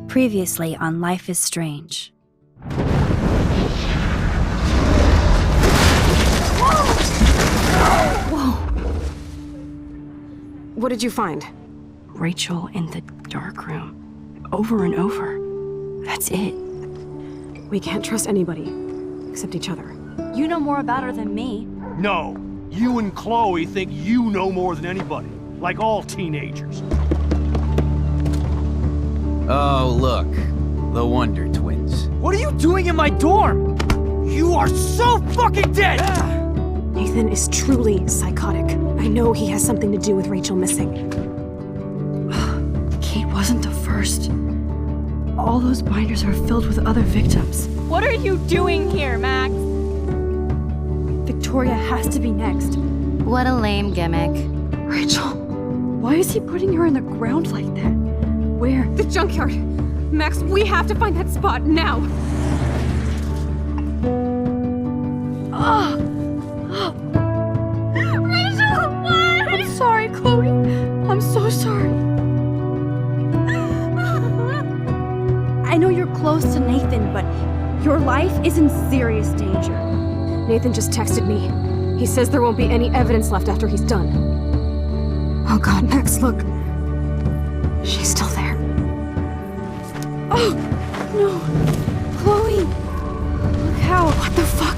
Previously on Life is Strange. Whoa! What did you find? Rachel in the dark room. Over and over. That's it. We can't trust anybody, except each other. You know more about her than me. No, you and Chloe think you know more than anybody, like all teenagers. Oh, look. The Wonder Twins. What are you doing in my dorm? You are so fucking dead! Nathan is truly psychotic. I know he has something to do with Rachel missing. Kate wasn't the first. All those binders are filled with other victims. What are you doing here, Max? Victoria has to be next. What a lame gimmick. Rachel, why is he putting her in the ground like that? Where? The junkyard! Max, we have to find that spot now! Rachel, what? I'm sorry, Chloe. I'm so sorry. I know you're close to Nathan, but your life is in serious danger. Nathan just texted me. He says there won't be any evidence left after he's done. Oh god, Max, look. She's still there. Oh, no. Chloe. Look how. What the fuck?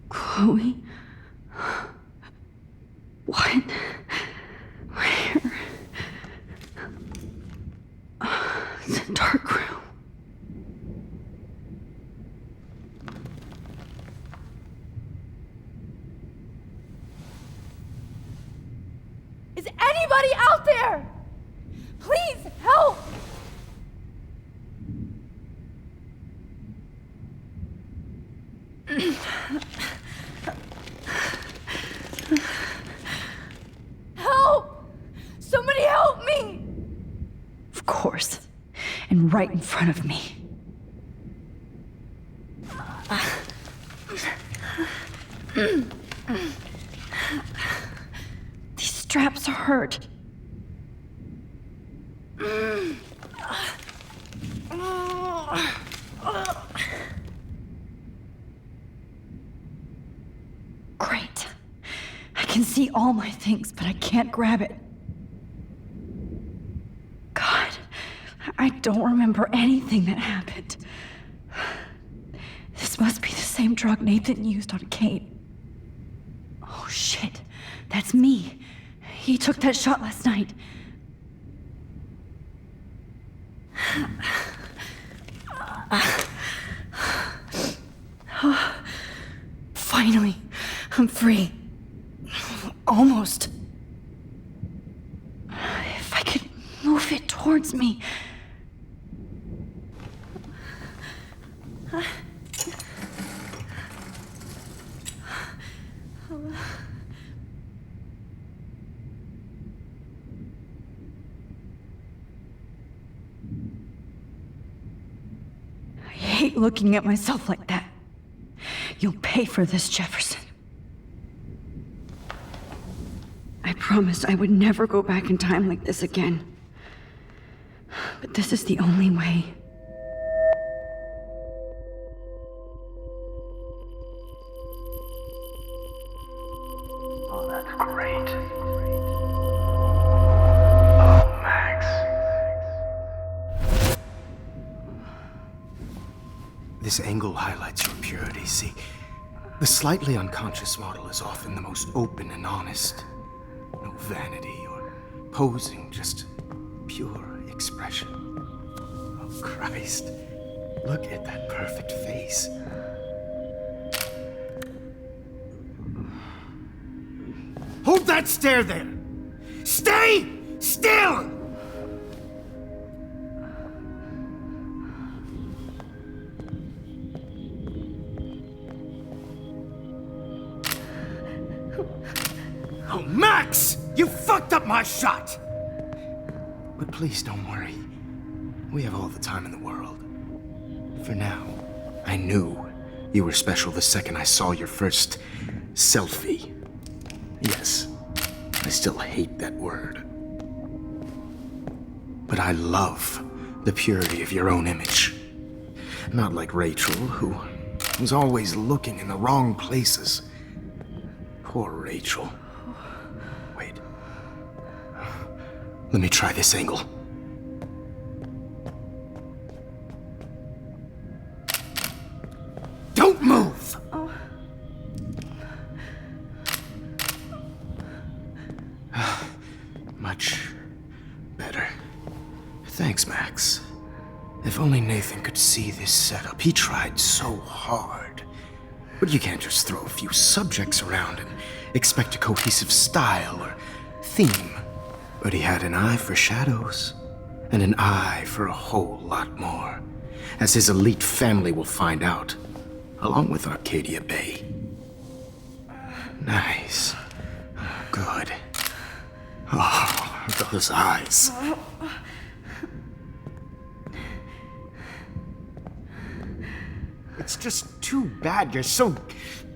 Chloe? What? Where? It's a dark room. Is anybody out there? Please help! course. And right in front of me. These straps hurt. Great. I can see all my things, but I can't grab it. God, I don't remember anything that happened. This must be the same drug Nathan used on Kate. Oh shit, that's me. He took that shot last night. Finally, I'm free. Almost. If I could move it towards me. I hate looking at myself like that. You'll pay for this, Jefferson. I promised I would never go back in time like this again. But this is the only way. Oh, that's great. Oh, Max. This angle highlights your purity, see? The slightly unconscious model is often the most open and honest. No vanity or posing, just pure expression. Oh, Christ. Look at that perfect face. Hold that stare there! Stay still! Oh, Max! You fucked up my shot! But please don't worry. We have all the time in the world. For now, I knew you were special the second I saw your first selfie. Yes, I still hate that word. But I love the purity of your own image. Not like Rachel, who was always looking in the wrong places. Poor Rachel. Wait. Let me try this angle. Don't move! Much better. Thanks, Max. If only Nathan could see this setup. He tried so hard. But you can't just throw a few subjects around and expect a cohesive style or theme. But he had an eye for shadows, and an eye for a whole lot more, as his elite family will find out, along with Arcadia-Bэй. Nice. Good. Oh, those eyes. It's just too bad you're so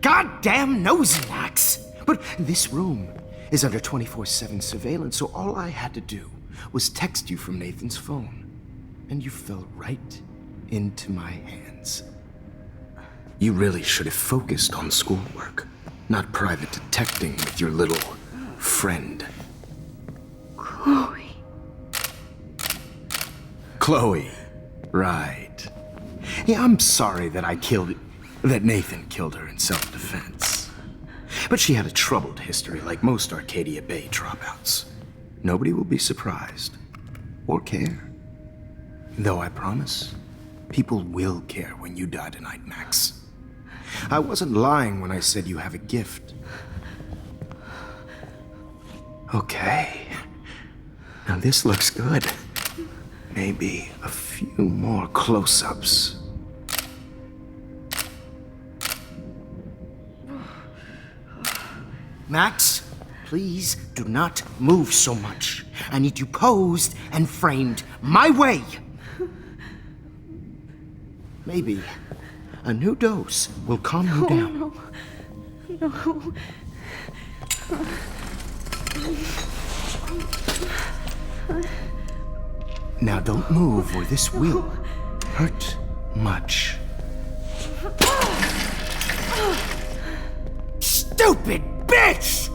goddamn nosy, Max. But this room is under 24/7 surveillance, so all I had to do was text you from Nathan's phone. And you fell right into my hands. You really should have focused on schoolwork, not private detecting with your little friend. Chloe. Right. Yeah, I'm sorry that Nathan killed her in self-defense. But she had a troubled history like most Arcadia-Bэй dropouts. Nobody will be surprised. Or care. Though I promise, people will care when you die tonight, Max. I wasn't lying when I said you have a gift. Okay. Now this looks good. Maybe a few more close-ups. Max, please do not move so much. I need you posed and framed my way. Maybe a new dose will calm you down. No. Now don't move or this will hurt much. Stupid bitch!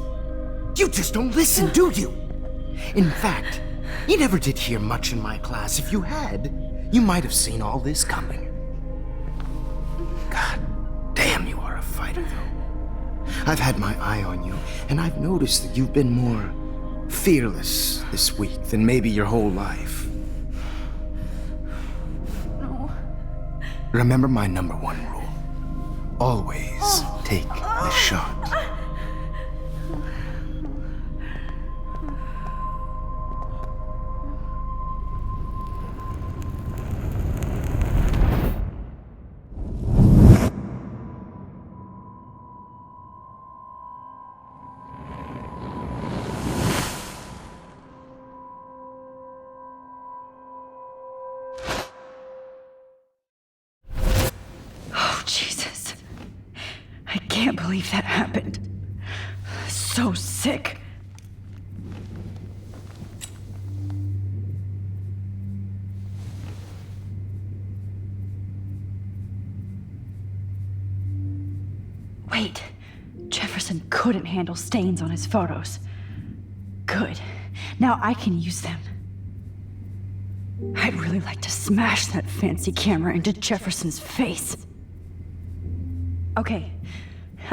You just don't listen, do you? In fact, you never did hear much in my class. If you had, you might have seen all this coming. God damn, you are a fighter, though. I've had my eye on you, and I've noticed that you've been more fearless this week than maybe your whole life. No. Remember my number one rule. Always take the shot. Jesus. I can't believe that happened. So sick. Wait. Jefferson couldn't handle stains on his photos. Good. Now I can use them. I'd really like to smash that fancy camera into Jefferson's face. Okay,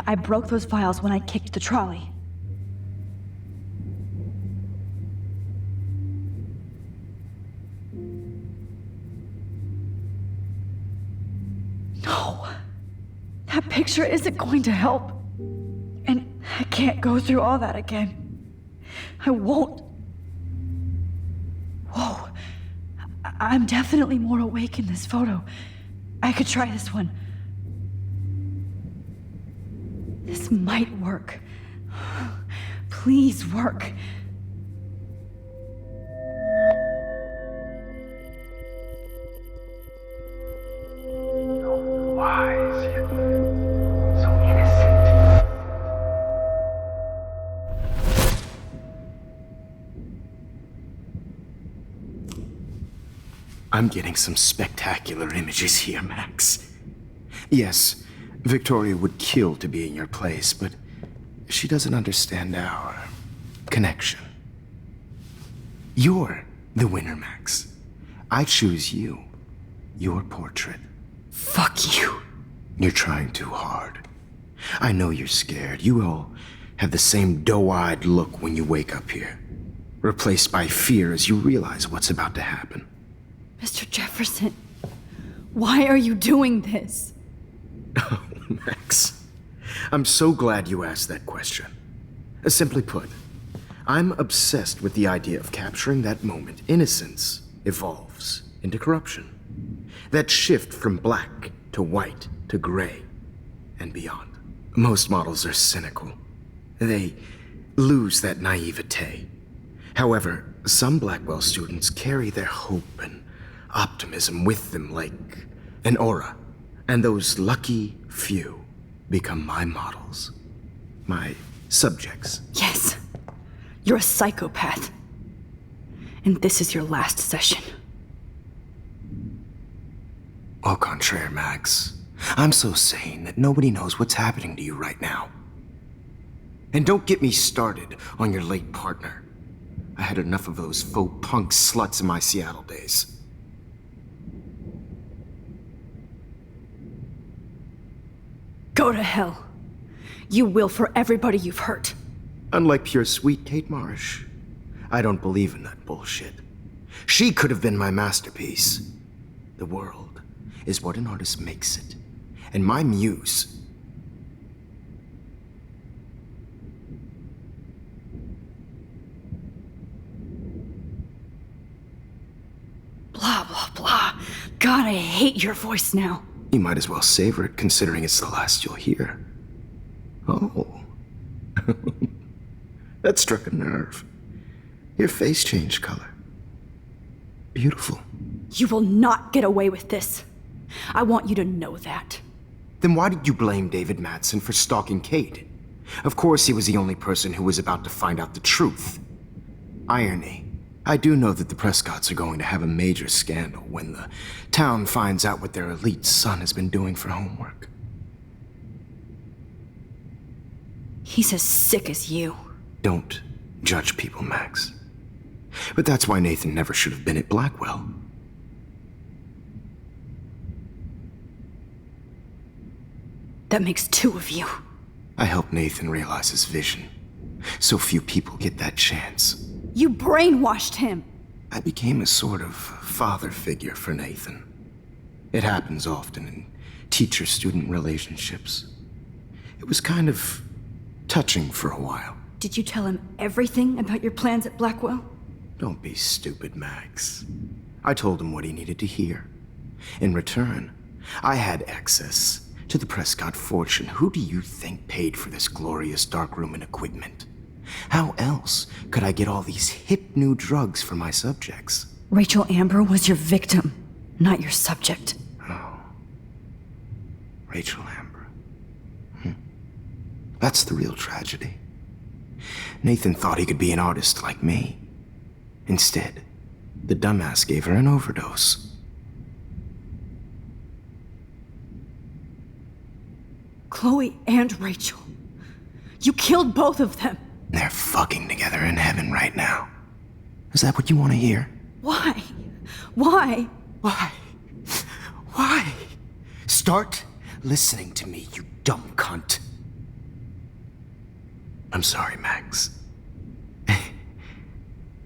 I broke those files when I kicked the trolley. No, that picture isn't going to help. And I can't go through all that again. I won't. Whoa, I'm definitely more awake in this photo. I could try this one. This might work. Please work. So wise, yet so innocent. I'm getting some spectacular images here, Max. Yes, Victoria would kill to be in your place, but she doesn't understand our connection. You're the winner, Max. I choose you. Your portrait. Fuck you. You're trying too hard. I know you're scared. You all have the same doe-eyed look when you wake up here, replaced by fear as you realize what's about to happen. Mr. Jefferson, why are you doing this? Oh, Max, I'm so glad you asked that question. Simply put, I'm obsessed with the idea of capturing that moment innocence evolves into corruption. That shift from black to white to gray and beyond. Most models are cynical. They lose that naivete. However, some Blackwell students carry their hope and optimism with them like an aura. And those lucky few become my models. My subjects. Yes, you're a psychopath. And this is your last session. Au contraire, Max. I'm so sane that nobody knows what's happening to you right now. And don't get me started on your late partner. I had enough of those faux punk sluts in my Seattle days. Go to hell. You will for everybody you've hurt. Unlike pure sweet Kate Marsh, I don't believe in that bullshit. She could have been my masterpiece. The world is what an artist makes it. And my muse... Blah, blah, blah. God, I hate your voice now. You might as well savor it, considering it's the last you'll hear. Oh. That struck a nerve. Your face changed color. Beautiful. You will not get away with this. I want you to know that. Then why did you blame David Madsen for stalking Kate? Of course he was the only person who was about to find out the truth. Irony. I do know that the Prescotts are going to have a major scandal when the town finds out what their elite son has been doing for homework. He's as sick as you. Don't judge people, Max. But that's why Nathan never should have been at Blackwell. That makes two of you. I helped Nathan realize his vision. So few people get that chance. You brainwashed him. I became a sort of father figure for Nathan. It happens often in teacher-student relationships. It was kind of touching for a while. Did you tell him everything about your plans at Blackwell? Don't be stupid, Max. I told him what he needed to hear. In return, I had access to the Prescott fortune. Who do you think paid for this glorious darkroom and equipment? How else could I get all these hip new drugs for my subjects? Rachel Amber was your victim, not your subject. Oh. Rachel Amber. That's the real tragedy. Nathan thought he could be an artist like me. Instead, the dumbass gave her an overdose. Chloe and Rachel. You killed both of them. They're fucking together in heaven right now. Is that what you want to hear? Why? Why? Why? Why? Start listening to me, you dumb cunt. I'm sorry, Max.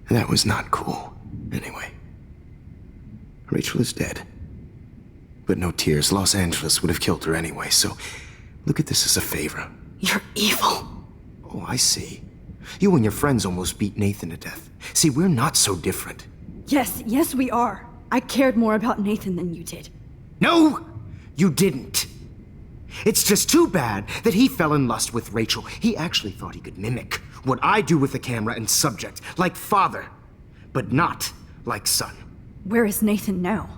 That was not cool. Anyway, Rachel is dead. But no tears. Los Angeles would have killed her anyway, so look at this as a favor. You're evil. Oh, I see. You and your friends almost beat Nathan to death. See, we're not so different. Yes, we are. I cared more about Nathan than you did. No, you didn't. It's just too bad that he fell in lust with Rachel. He actually thought he could mimic what I do with the camera and subject, like father, but not like son. Where is Nathan now?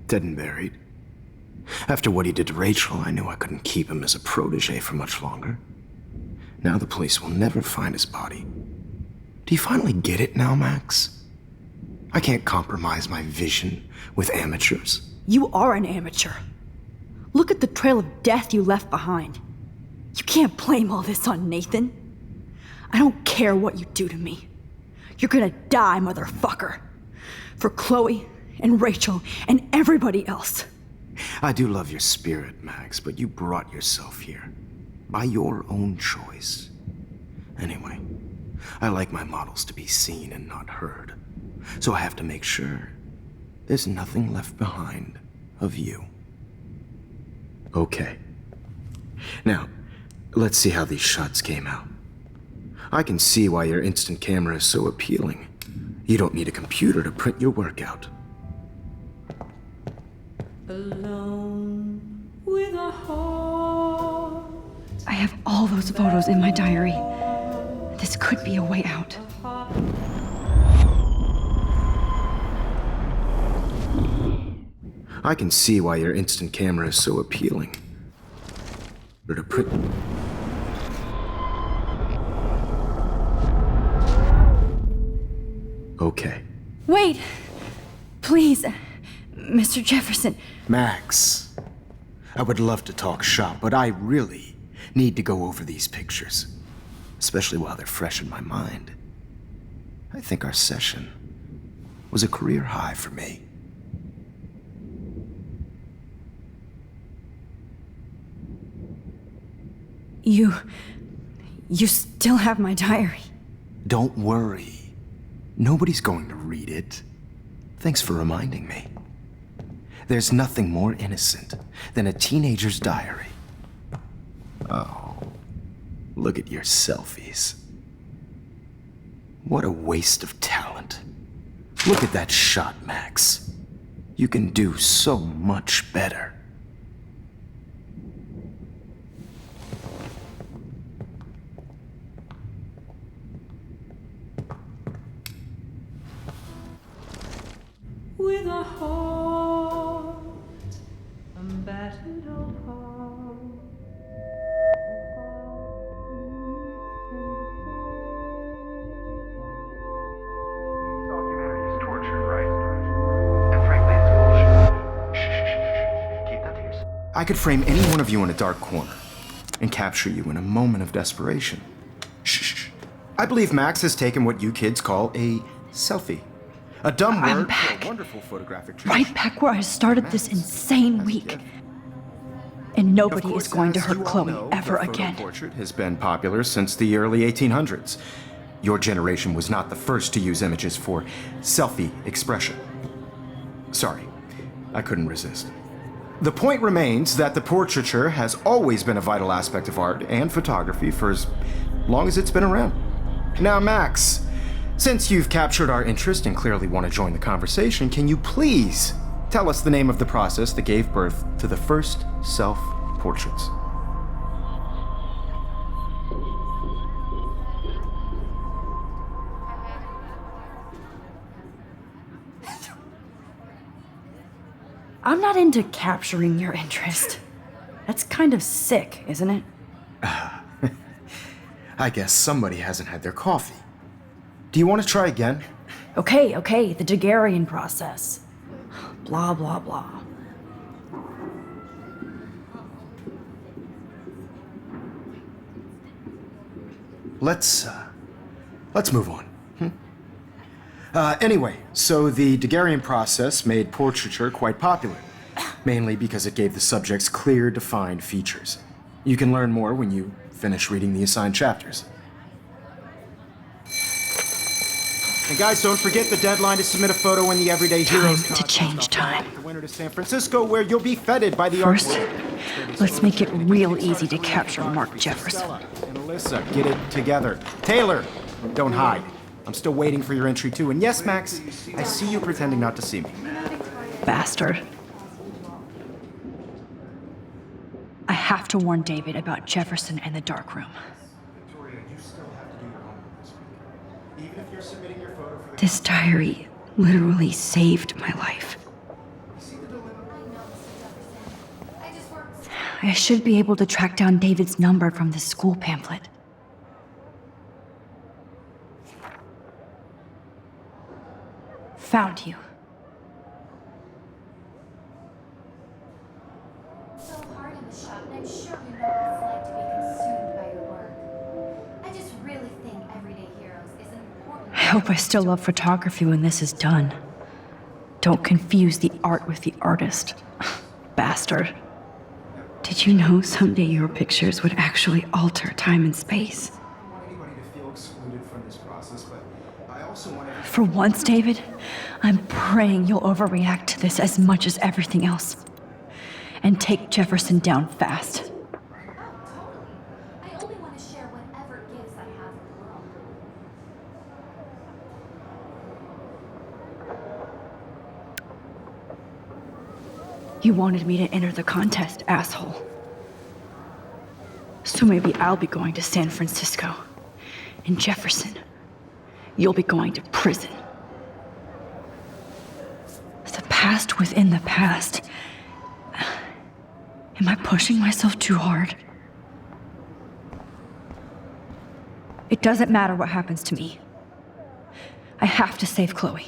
Dead and buried. After what he did to Rachel, I knew I couldn't keep him as a protege for much longer. Now the police will never find his body. Do you finally get it now, Max? I can't compromise my vision with amateurs. You are an amateur. Look at the trail of death you left behind. You can't blame all this on Nathan. I don't care what you do to me. You're gonna die, motherfucker. For Chloe and Rachel and everybody else. I do love your spirit, Max, but you brought yourself here. By your own choice. Anyway, I like my models to be seen and not heard. So I have to make sure there's nothing left behind of you. Okay. Now, let's see how these shots came out. I can see why your instant camera is so appealing. You don't need a computer to print your work out. Alone with a heart. I have all those photos in my diary. This could be a way out. I can see why your instant camera is so appealing. Or to print... Okay. Wait! Please, Mr. Jefferson. Max, I would love to talk shop, but I really need to go over these pictures. Especially while they're fresh in my mind. I think our session was a career high for me. You still have my diary. Don't worry. Nobody's going to read it. Thanks for reminding me. There's nothing more innocent than a teenager's diary. Oh, look at your selfies. What a waste of talent. Look at that shot, Max. You can do so much better. I could frame any one of you in a dark corner and capture you in a moment of desperation. Shh. I believe Max has taken what you kids call a selfie. A dumb I'm word back. for a wonderful photographic treat. Right back where I started this insane week. And nobody is going to hurt Chloe ever again. The portrait has been popular since the early 1800s. Your generation was not the first to use images for selfie expression. Sorry, I couldn't resist. The point remains that the portraiture has always been a vital aspect of art and photography for as long as it's been around. Now, Max, since you've captured our interest and clearly want to join the conversation, can you please tell us the name of the process that gave birth to the first self-portraits? I'm not into capturing your interest. That's kind of sick, isn't it? I guess somebody hasn't had their coffee. Do you want to try again? Okay, the Daguerrean process. Blah, blah, blah. Let's move on. Anyway, so the Daguerrean process made portraiture quite popular, mainly because it gave the subjects clear, defined features. You can learn more when you finish reading the assigned chapters. And guys, don't forget the deadline to submit a photo in the Everyday Heroes Time to change time. The winner to San Francisco, where you'll be feted by the First, art world. let's make it real easy to capture Mark Jefferson. And Alyssa, get it together. Taylor, don't hide. I'm still waiting for your entry too. And yes, Max, I see you pretending not to see me. Bastard. I have to warn David about Jefferson and the dark room. Victoria, you still have to do your homework this week. Even if you're submitting your photo for the... This diary literally saved my life. I should be able to track down David's number from the school pamphlet. Found you. So hard in the shop, and I'm sure you know what it's like to be consumed by your work. I just really think Everyday Heroes is an important... I hope I still love photography when this is done. Don't confuse the art with the artist. Bastard. Did you know someday your pictures would actually alter time and space? I don't want anybody to feel excluded from this process, but I also want to... For once, David, I'm praying you'll overreact to this as much as everything else. And take Jefferson down fast. Oh, totally. I only want to share whatever gifts I have in the world. You wanted me to enter the contest, asshole. So maybe I'll be going to San Francisco. And Jefferson, you'll be going to prison. The past within the past. Am I pushing myself too hard? It doesn't matter what happens to me. I have to save Chloe.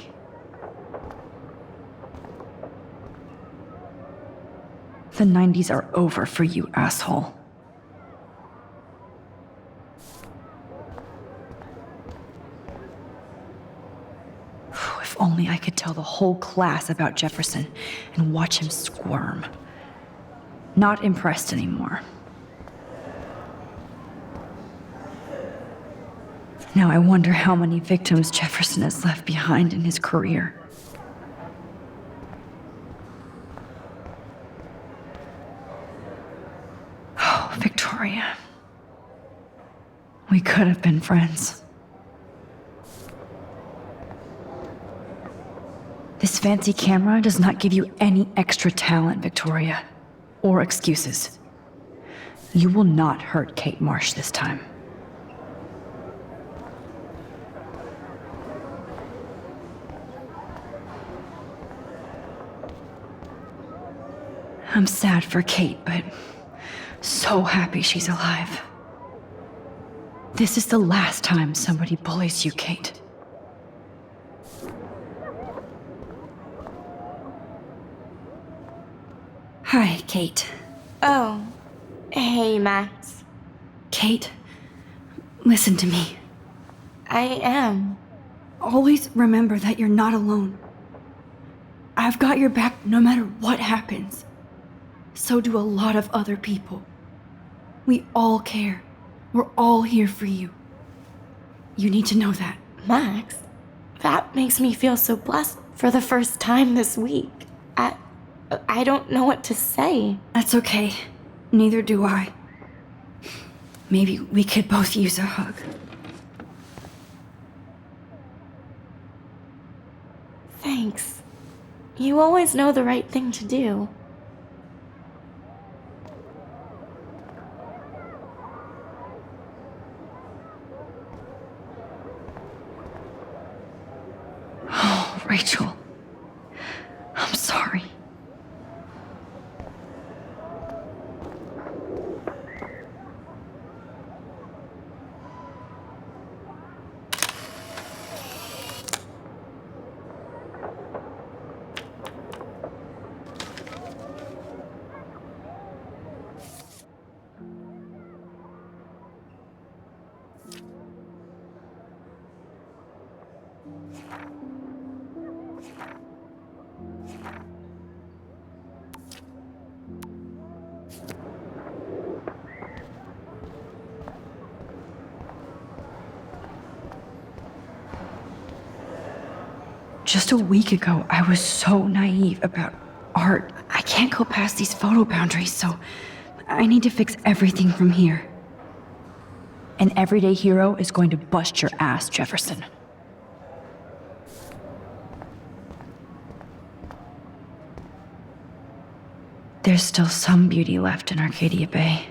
The 90s are over for you, asshole. If only I could tell the whole class about Jefferson and watch him squirm. Not impressed anymore. Now I wonder how many victims Jefferson has left behind in his career. Oh, Victoria. We could have been friends. This fancy camera does not give you any extra talent, Victoria, or excuses. You will not hurt Kate Marsh this time. I'm sad for Kate, but so happy she's alive. This is the last time somebody bullies you, Kate. Hi, Kate. Oh, hey, Max. Kate, listen to me. I am. Always remember that you're not alone. I've got your back no matter what happens. So do a lot of other people. We all care. We're all here for you. You need to know that. Max, that makes me feel so blessed for the first time this week. I don't know what to say. That's okay. Neither do I. Maybe we could both use a hug. Thanks. You always know the right thing to do. Oh, Rachel. I'm sorry. Just a week ago, I was so naive about art. I can't go past these photo boundaries, so I need to fix everything from here. An everyday hero is going to bust your ass, Jefferson. There's still some beauty left in Arcadia-Bэй.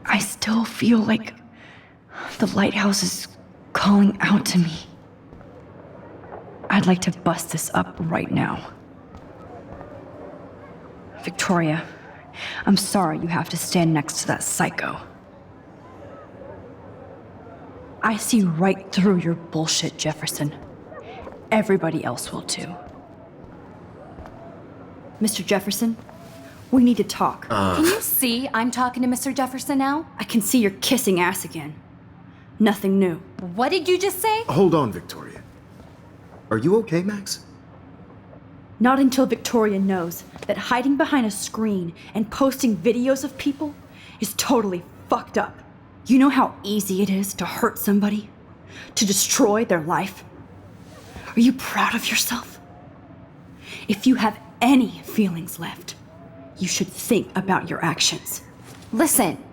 I still feel like the lighthouse is calling out to me. I'd like to bust this up right now. Victoria, I'm sorry you have to stand next to that psycho. I see right through your bullshit, Jefferson. Everybody else will too. Mr. Jefferson, we need to talk. Can you see I'm talking to Mr. Jefferson now? I can see you're kissing ass again. Nothing new. What did you just say? Hold on, Victoria. Are you okay, Max? Not until Victoria knows that hiding behind a screen and posting videos of people is totally fucked up. You know how easy it is to hurt somebody? To destroy their life? Are you proud of yourself? If you have any feelings left, you should think about your actions. Listen,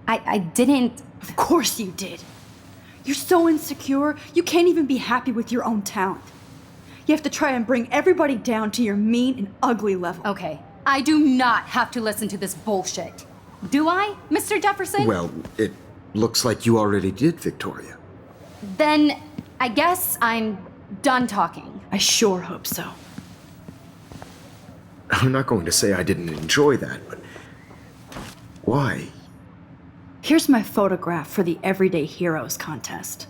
I didn't... Of course you did. You're so insecure, you can't even be happy with your own talent. You have to try and bring everybody down to your mean and ugly level. Okay, I do not have to listen to this bullshit. Do I, Mr. Jefferson? Well, it looks like you already did, Victoria. Then I guess I'm done talking. I sure hope so. I'm not going to say I didn't enjoy that, but why? Here's my photograph for the Everyday Heroes contest.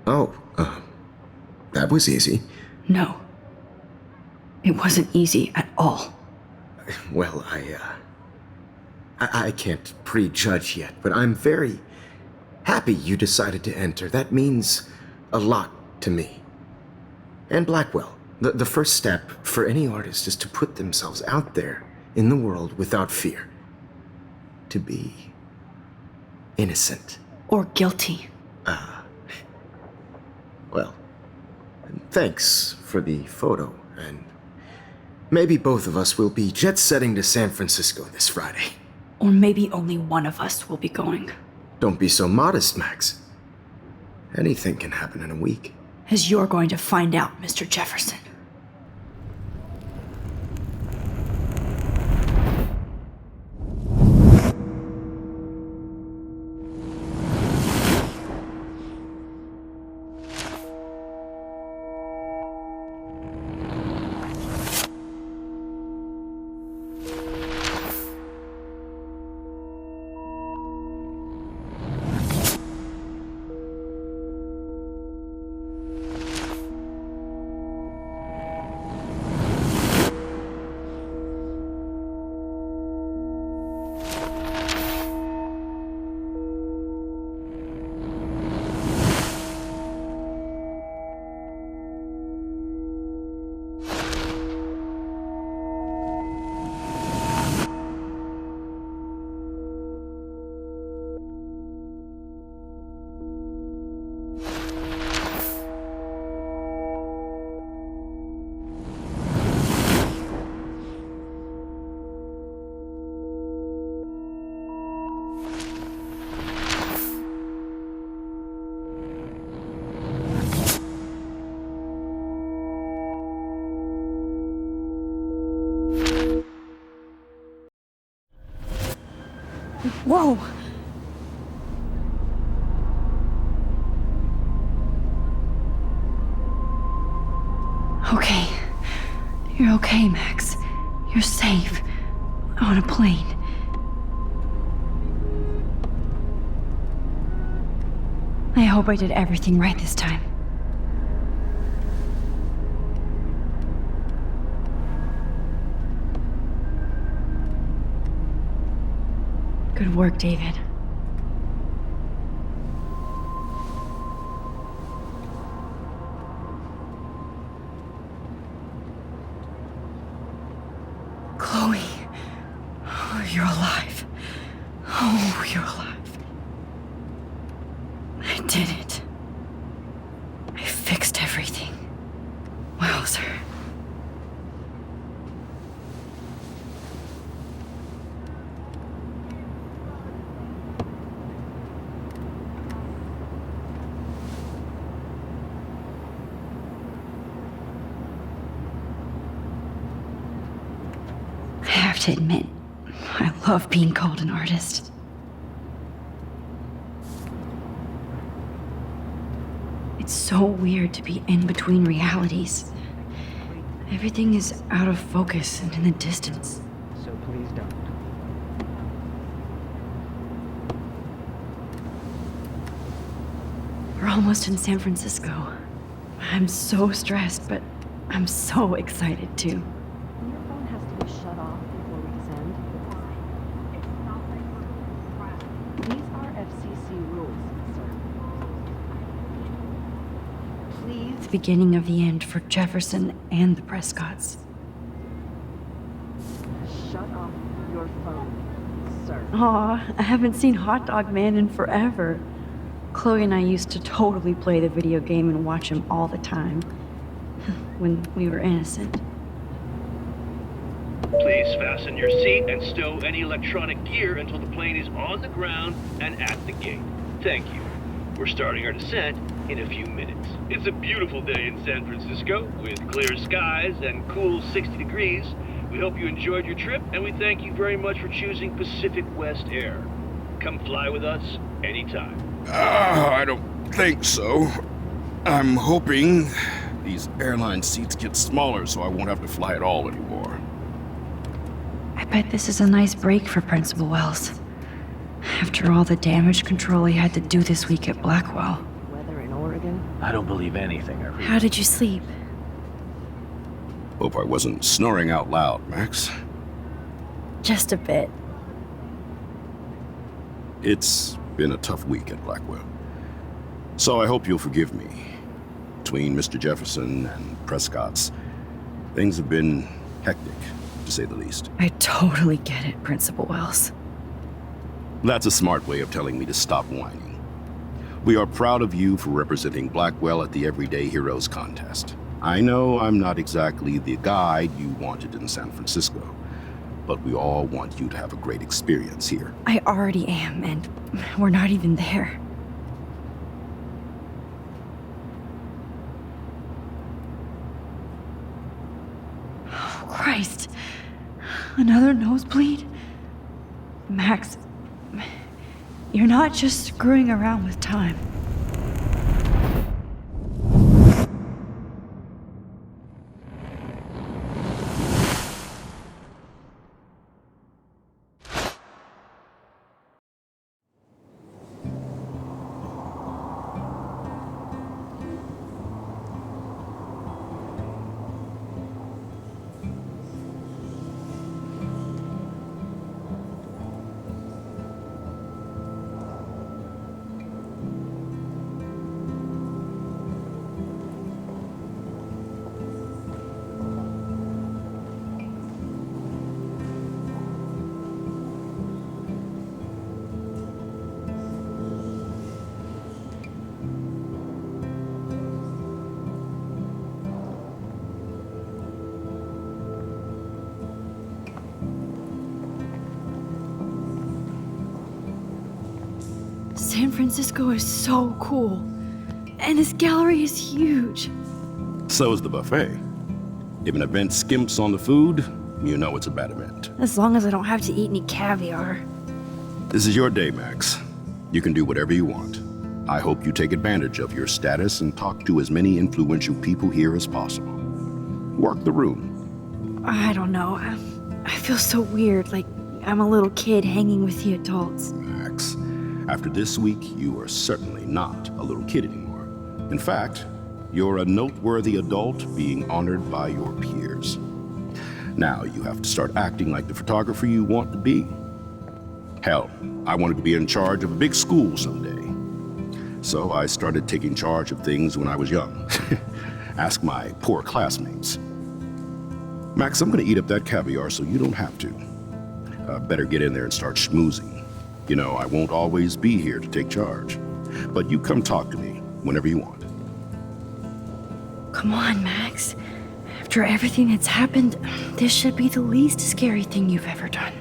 Oh, that was easy. No. It wasn't easy at all. Well, I can't prejudge yet, but I'm very happy you decided to enter. That means a lot to me. And Blackwell. The first step for any artist is to put themselves out there in the world without fear. To be innocent. Or guilty. Well, thanks for the photo, and maybe both of us will be jet-setting to San Francisco this Friday. Or maybe only one of us will be going. Don't be so modest, Max. Anything can happen in a week. As you're going to find out, Mr. Jefferson. Whoa! Okay. You're okay, Max. You're safe. On a plane. I hope I did everything right this time. Good work, David. Chloe. Oh, you're alive. Oh, you're alive. I did it. I fixed everything. Wowzer. I have to admit, I love being called an artist. It's so weird to be in between realities. Everything is out of focus and in the distance. So please don't. We're almost in San Francisco. I'm so stressed, but I'm so excited too. Your phone has to be shut off before we descend. These are FCC rules, sir. Please. The beginning of the end for Jefferson and the Prescotts. Shut off your phone, sir. Aw, I haven't seen Hot Dog Man in forever. Chloe and I used to totally play the video game and watch him all the time. When we were innocent. Please fasten your seat and stow any electronic gear until the plane is on the ground and at the gate. Thank you. We're starting our descent in a few minutes. It's a beautiful day in San Francisco with clear skies and cool 60 degrees. We hope you enjoyed your trip and we thank you very much for choosing Pacific West Air. Come fly with us anytime. I don't think so. I'm hoping these airline seats get smaller so I won't have to fly at all anymore. I bet this is a nice break for Principal Wells. After all the damage control he had to do this week at Blackwell. Weather in Oregon? I don't believe anything I read. How did you sleep? Hope I wasn't snoring out loud, Max. Just a bit. It's been a tough week at Blackwell. So I hope you'll forgive me. Between Mr. Jefferson and Prescott's, things have been hectic, to say the least. I totally get it, Principal Wells. That's a smart way of telling me to stop whining. We are proud of you for representing Blackwell at the Everyday Heroes contest. I know I'm not exactly the guide you wanted in San Francisco, but we all want you to have a great experience here. I already am, and we're not even there. Oh, Christ. Another nosebleed? Max, you're not just screwing around with time. San Francisco is so cool. And this gallery is huge. So is the buffet. If an event skimps on the food, you know it's a bad event. As long as I don't have to eat any caviar. This is your day, Max. You can do whatever you want. I hope you take advantage of your status and talk to as many influential people here as possible. Work the room. I don't know. I feel so weird, like I'm a little kid hanging with the adults. Max, after this week, you are certainly not a little kid anymore. In fact, you're a noteworthy adult being honored by your peers. Now you have to start acting like the photographer you want to be. Hell, I wanted to be in charge of a big school someday. So I started taking charge of things when I was young. Ask my poor classmates. Max, I'm gonna eat up that caviar so you don't have to. Better get in there and start schmoozing. You know, I won't always be here to take charge. But you come talk to me whenever you want. Come on, Max. After everything that's happened, this should be the least scary thing you've ever done.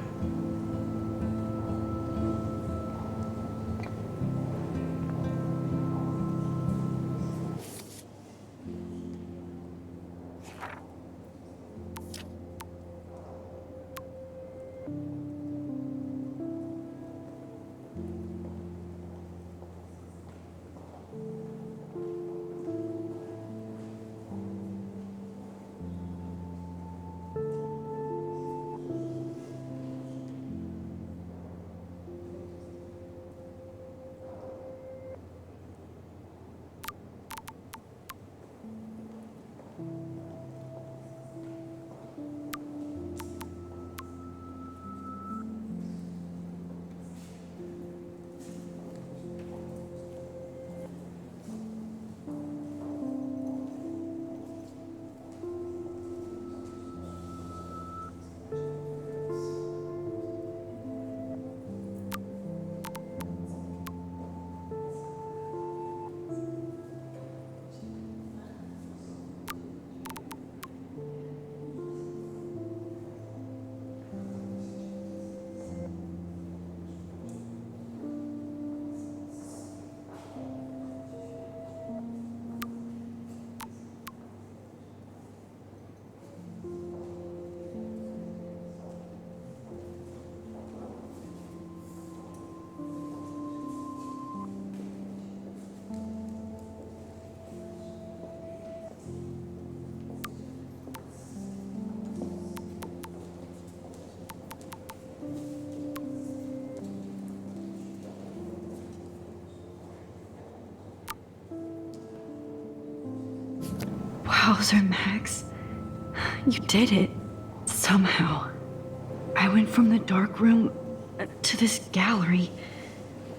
Wowzer, Max. You did it. Somehow. I went from the dark room to this gallery.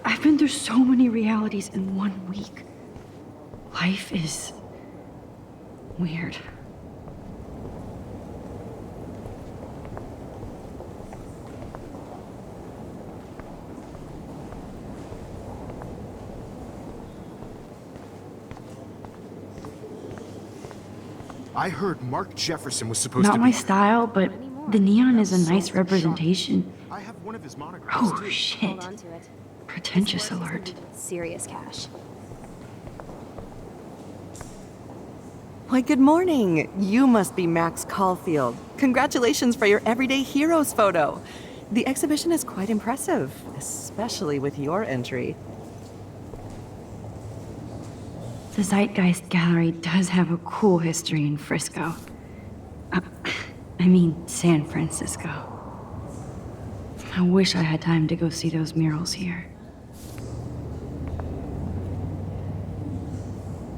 I've been through so many realities in 1 week. Life is weird. I heard Mark Jefferson was supposed to be... Not my style, but the neon is a nice representation. I have one of his monographs. Oh, shit. Pretentious alert. Serious cash. Why, good morning. You must be Max Caulfield. Congratulations for your Everyday Heroes photo. The exhibition is quite impressive, especially with your entry. The Zeitgeist Gallery does have a cool history in Frisco. I mean, San Francisco. I wish I had time to go see those murals here.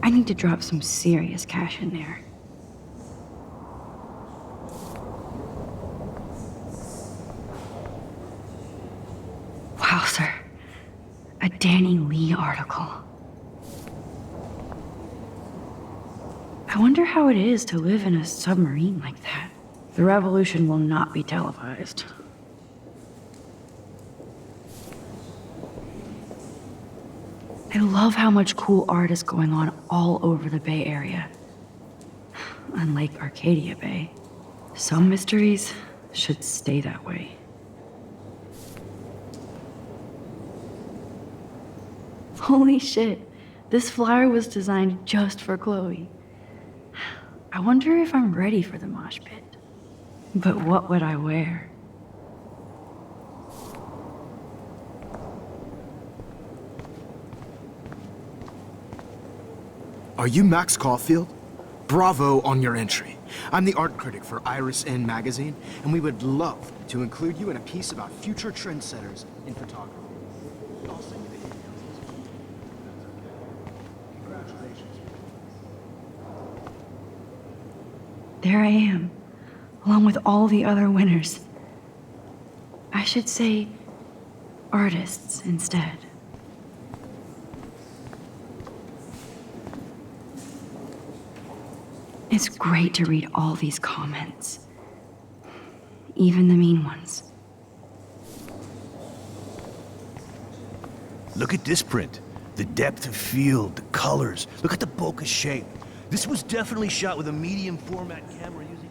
I need to drop some serious cash in there. Wow, sir. A Danny Lee article. I wonder how it is to live in a submarine like that. The revolution will not be televised. I love how much cool art is going on all over the Bay Area. Unlike Arcadia-Bэй, some mysteries should stay that way. Holy shit, this flyer was designed just for Chloe. I wonder if I'm ready for the mosh pit. But what would I wear? Are you Max Caulfield? Bravo on your entry. I'm the art critic for Iris N magazine, and we would love to include you in a piece about future trendsetters in photography. I'll send you the emails. Congratulations. There I am, along with all the other winners. I should say artists instead. It's great to read all these comments, even the mean ones. Look at this print. The depth of field, the colors. Look at the bokeh shape. This was definitely shot with a medium format camera using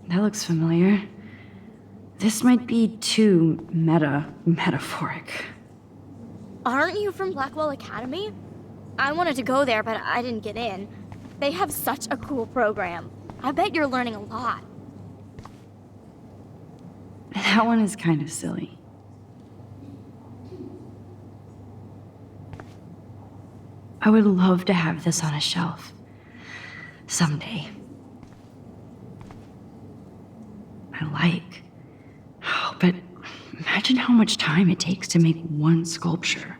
That looks familiar. This might be too metaphoric. Aren't you from Blackwell Academy? I wanted to go there, but I didn't get in. They have such a cool program. I bet you're learning a lot. That one is kind of silly. I would love to have this on a shelf. Someday. But imagine how much time it takes to make one sculpture.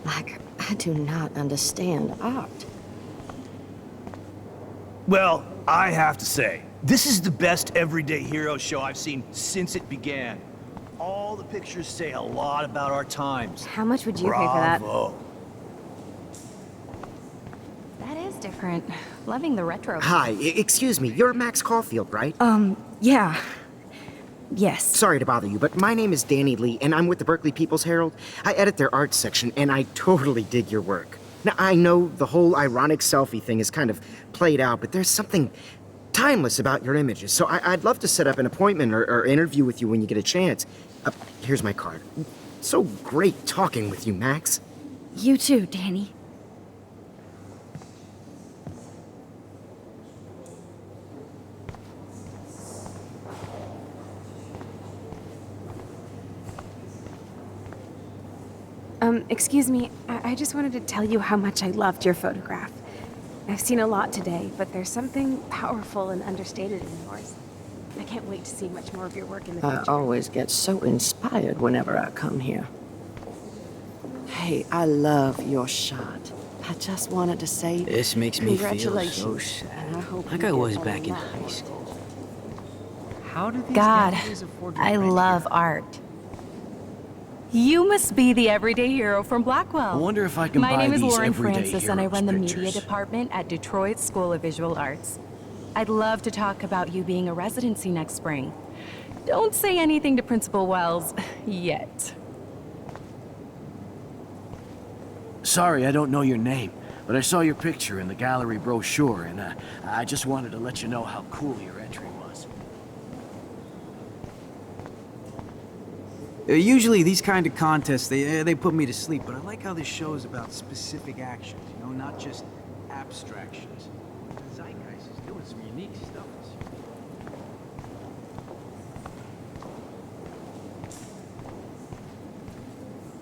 I do not understand art. Well, I have to say, this is the best everyday hero show I've seen since it began. All the pictures say a lot about our times. How much would you pay for that? Bravo. That is different. Loving the retro. Hi, excuse me, you're Max Caulfield, right? Yeah. Yes. Sorry to bother you, but my name is Danny Lee, and I'm with the Berkeley People's Herald. I edit their arts section, and I totally dig your work. Now, I know the whole ironic selfie thing is kind of played out, but there's something timeless about your images, so I'd love to set up an appointment or interview with you when you get a chance. Here's my card. So great talking with you, Max. You too, Danny. Excuse me, I just wanted to tell you how much I loved your photograph. I've seen a lot today, but there's something powerful and understated in yours. I can't wait to see much more of your work in the future. I always get so inspired whenever I come here. Hey, I love your shot. I just wanted to say This makes me feel congratulations. so sad. And I hope Like you I get was on back in that. high school. How do these God, galleries afford to I rent love here? art. You must be the everyday hero from Blackwell. I wonder if I can My buy name is these Lauren everyday Francis, and I heroes run the pictures. media department at Detroit School of Visual Arts. I'd love to talk about you being a residency next spring. Don't say anything to Principal Wells yet. Sorry, I don't know your name, but I saw your picture in the gallery brochure, and I just wanted to let you know how cool your entry was. Usually these kind of contests, they put me to sleep, but I like how this show is about specific actions, you know, not just abstractions. The Zeitgeist is doing some unique stuff this year.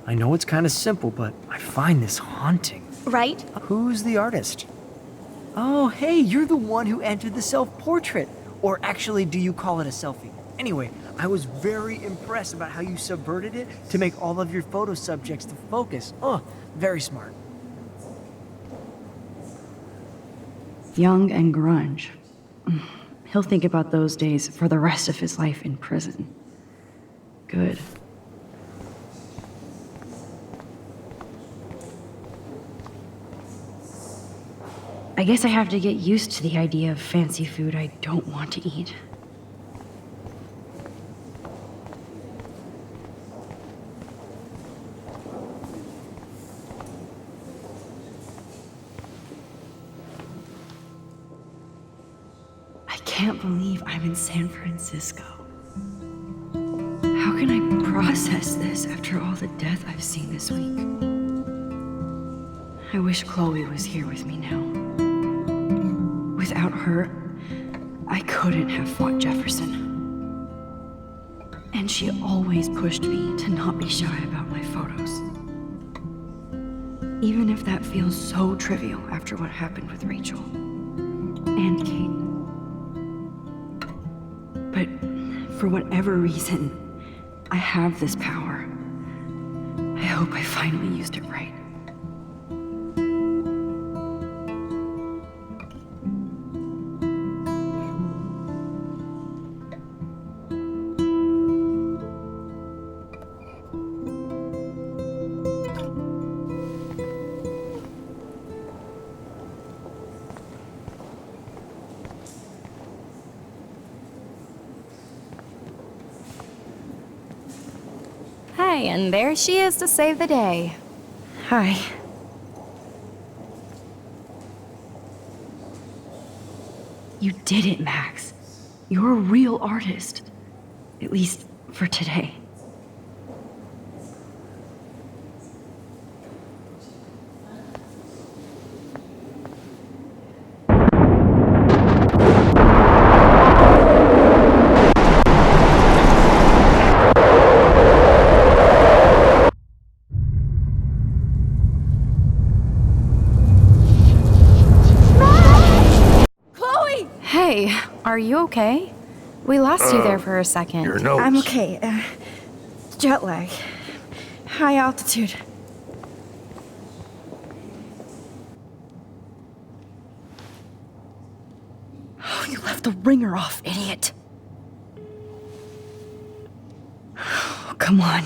I know it's kind of simple, but I find this haunting. Right? Who's the artist? Oh, hey, you're the one who entered the self-portrait. Or actually, do you call it a selfie? Anyway, I was very impressed about how you subverted it to make all of your photo subjects to focus. Oh, very smart. Young and grunge. He'll think about those days for the rest of his life in prison. Good. I guess I have to get used to the idea of fancy food I don't want to eat. can't believe I'm in San Francisco. How can I process this after all the death I've seen this week? I wish Chloe was here with me now. Without her, I couldn't have fought Jefferson. And she always pushed me to not be shy about my photos. Even if that feels so trivial after what happened with Rachel and Kate. But for whatever reason, I have this power. I hope I finally used it right. Hey, and there she is to save the day. Hi. You did it, Max. You're a real artist. At least for today. Hey, are you okay? We lost you there for a second. Your notes. I'm okay. Jet lag. High altitude. Oh, you left the ringer off, idiot. Oh, come on.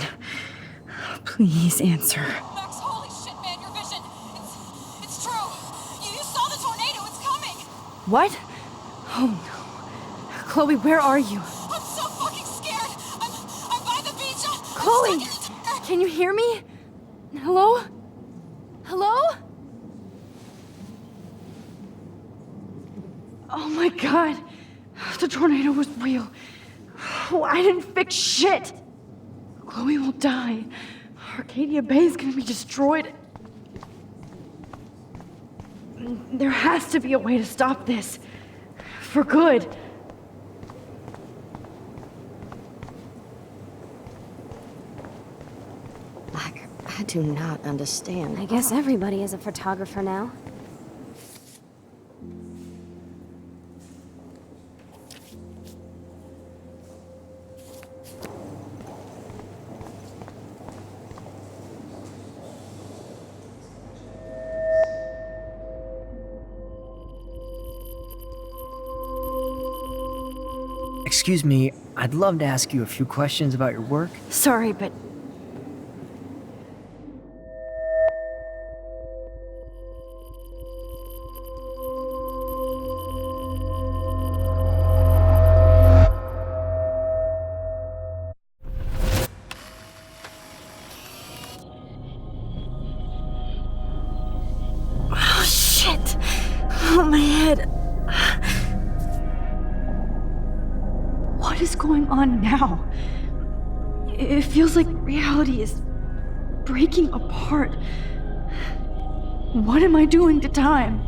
Please answer. Max, holy shit, man, your vision. It's true. You saw the tornado. It's coming. What? Oh no. Chloe, where are you? I'm so fucking scared. I'm by the beach. Chloe! Can you hear me? Hello? Hello? Oh my god. The tornado was real. Oh, I didn't fix shit. Chloe will die. Arcadia-Bэй is gonna be destroyed. There has to be a way to stop this. For good. I do not understand. I guess everybody is a photographer now. Excuse me, I'd love to ask you a few questions about your work. Sorry, but... Oh, shit! Oh, my head. What is going on now? It feels like reality is breaking apart. What am I doing to time?